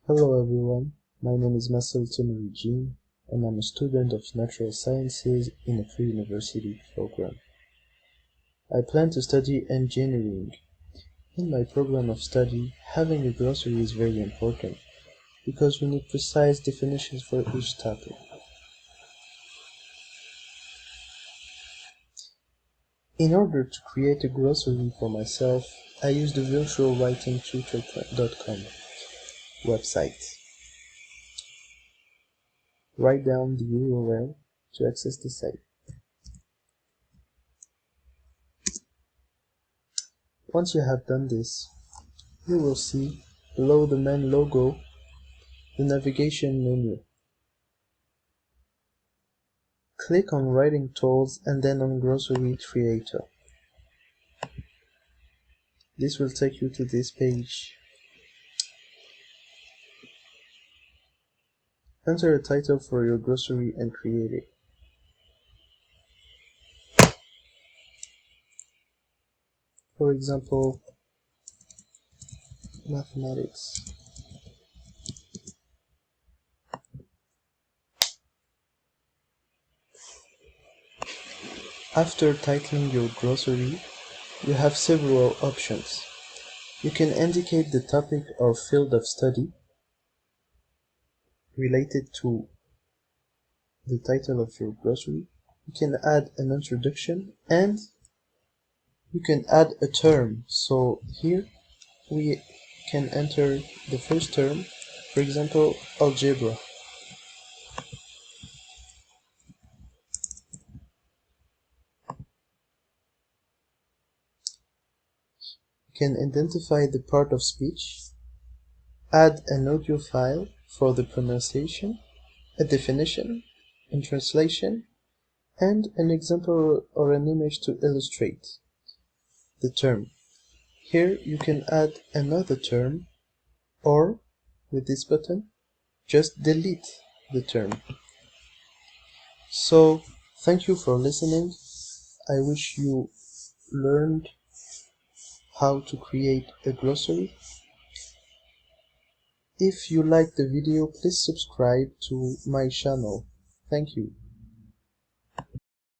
Hello everyone, my name is Marcel Jean and I'm a student of Natural Sciences in a free university program. I plan to study engineering. In my program of study, having a glossary is very important because we need precise definitions for each topic. In order to create a glossary for myself, I use the virtualwritingtutor.com website. Write down the URL to access the site. Once you have done this, you will see below the main logo the navigation menu. Click on Writing Tools and then on Glossary Creator. This will take you to this page. Enter a title for your glossary and create it. For example, mathematics. After titling your glossary, you have several options. You can indicate the topic or field of study related to the title of your glossary. You can add an introduction and you can add a term. So here we can enter the first term, for example, algebra. You can identify the part of speech, add an audio file for the pronunciation, a definition, a translation, and an example or an image to illustrate the term. Here you can add another term, or with this button, just delete the term. So, thank you for listening. I wish you learned how to create a glossary. If you liked the video, please subscribe to my channel. Thank you.